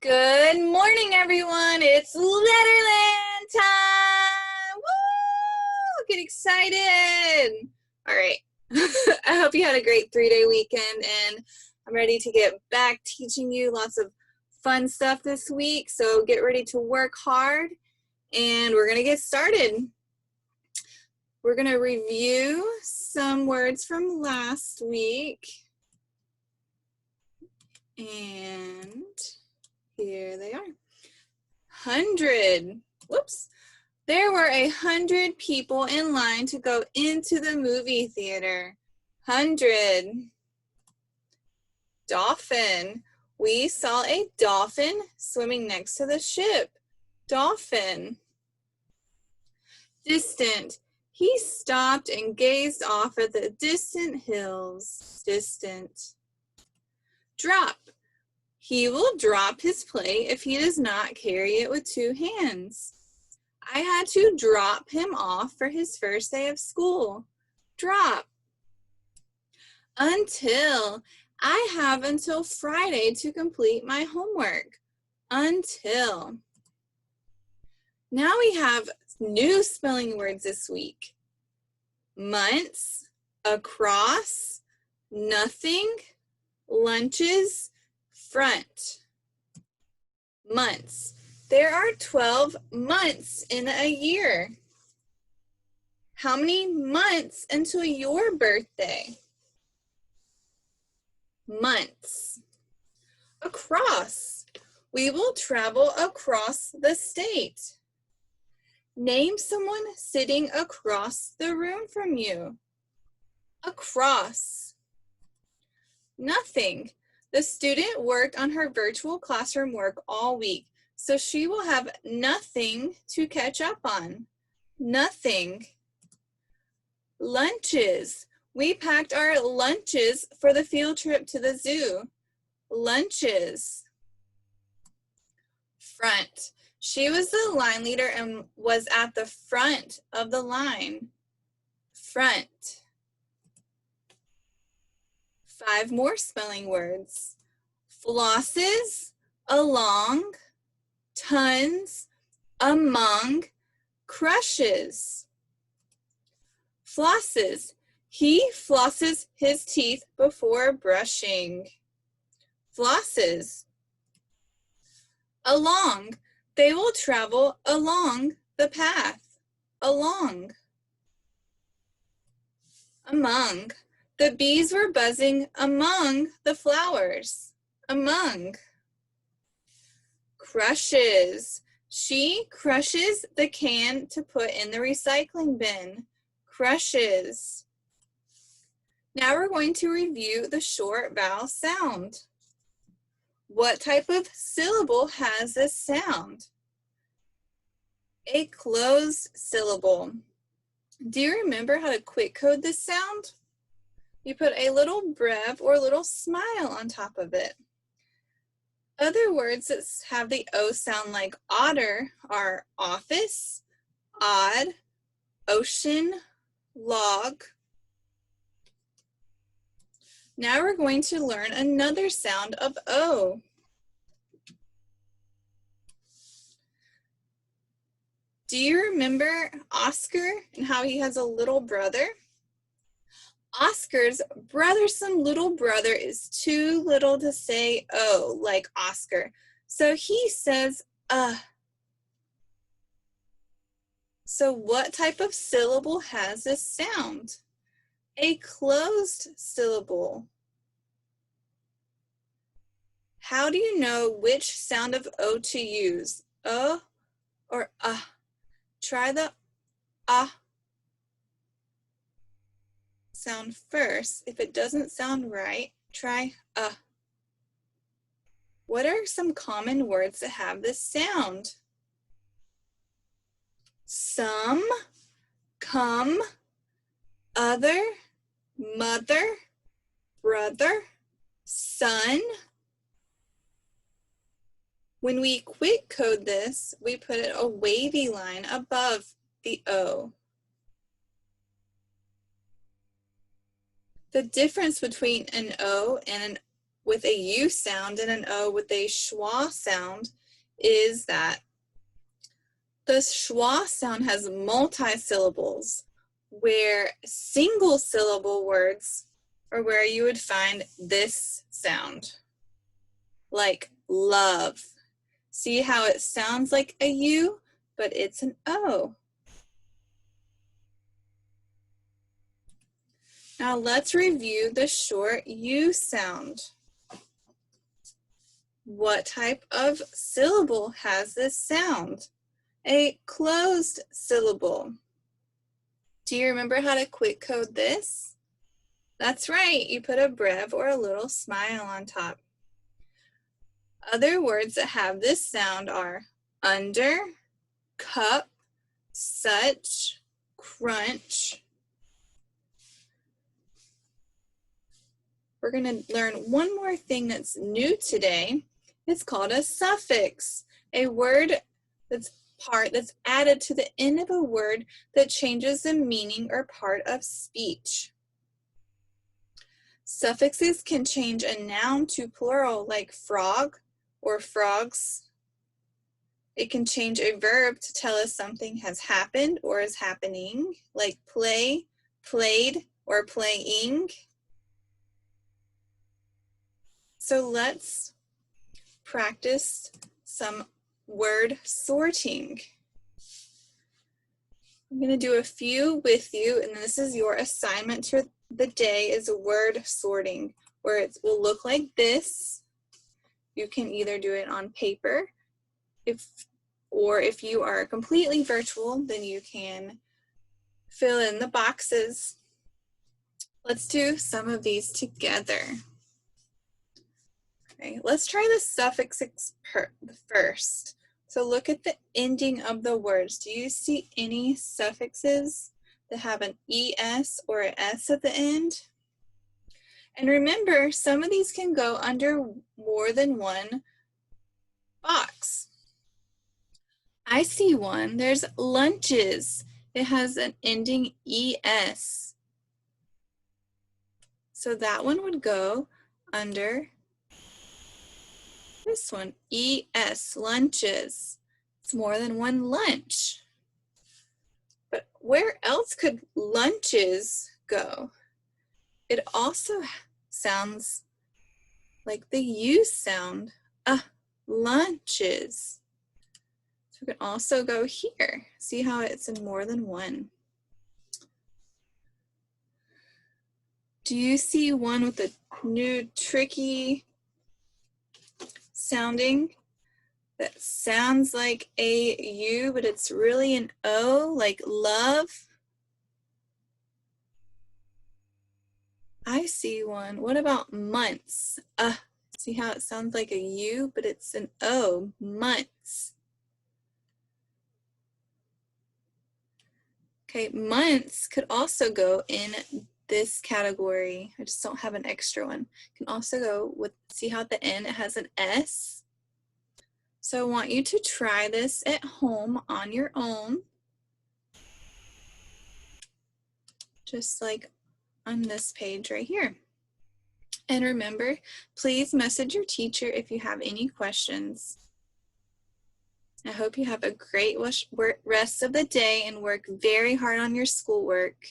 Good morning, everyone. It's Letterland time. Woo! Get excited. All right. I hope you had a great 3-day weekend, and I'm ready to get back teaching you lots of fun stuff this week. So get ready to work hard, and we're going to get started. We're going to review some words from last week. And here they are. 100. Whoops. There were 100 people in line to go into the movie theater. 100. Dolphin. We saw a dolphin swimming next to the ship. Dolphin. Distant. He stopped and gazed off at the distant hills. Distant. Drop. He will drop his plate if he does not carry it with 2 hands. I had to drop him off for his first day of school. Drop. Until. I have until Friday to complete my homework. Until. Now we have new spelling words this week. Months, across, nothing, lunches, front. Months. There are 12 months in a year. How many months until your birthday? Months. Across. We will travel across the state. Name someone sitting across the room from you. Across. Nothing. The student worked on her virtual classroom work all week, so she will have nothing to catch up on. Nothing. Lunches. We packed our lunches for the field trip to the zoo. Lunches. Front. She was the line leader and was at the front of the line. Front. 5 more spelling words. Flosses, along, tons, among, crushes. Flosses. He flosses his teeth before brushing. Flosses. Along. They will travel along the path. Along. Among. The bees were buzzing among the flowers. Among. Crushes. She crushes the can to put in the recycling bin. Crushes. Now we're going to review the short vowel sound. What type of syllable has this sound? A closed syllable. Do you remember how to quick code this sound? You put a little brev or a little smile on top of it. Other words that have the O sound like otter are office, odd, ocean, log. Now we're going to learn another sound of O. Do you remember Oscar and how he has a little brother? Oscar's brothersome little brother is too little to say O like Oscar. So he says So what type of syllable has this sound? A closed syllable. How do you know which sound of O to use? Or Try the sound first. If it doesn't sound right, try What are some common words that have this sound? Some, come, other, mother, brother, son. When we quick code this, we put a wavy line above the O. The difference between an O and an with a U sound and an O with a schwa sound is that the schwa sound has multi-syllables, where single syllable words are where you would find this sound, like love. See how it sounds like a U, but it's an O. Now let's review the short U sound. What type of syllable has this sound? A closed syllable. Do you remember how to quick code this? That's right, you put a brev or a little smile on top. Other words that have this sound are under, cup, such, crunch. We're going to learn one more thing that's new today. It's called a suffix, a word that's added to the end of a word that changes the meaning or part of speech. Suffixes can change a noun to plural, like frog or frogs. It can change a verb to tell us something has happened or is happening, like play, played, or playing. So let's practice some word sorting. I'm going to do a few with you, and this is your assignment for the day, is word sorting, where it will look like this. You can either do it on paper, or if you are completely virtual, then you can fill in the boxes. Let's do some of these together. Okay, let's try the suffixes first. So look at the ending of the words. Do you see any suffixes that have an ES or an S at the end? And remember, some of these can go under more than one box. I see one. There's lunches. It has an ending ES. So that one would go under this one, ES, lunches. It's more than one lunch. But where else could lunches go? It also sounds like the U sound, lunches. So we can also go here. See how it's in more than one. Do you see one with a new tricky sounding that sounds like a U, but it's really an O, like love? I see one. What about months? See how it sounds like a U, but it's an O, months. Okay, months could also go in this category. I just don't have an extra one. Can also go with, see how at the end it has an S? So I want you to try this at home on your own. Just like on this page right here. And remember, please message your teacher if you have any questions. I hope you have a great rest of the day and work very hard on your schoolwork.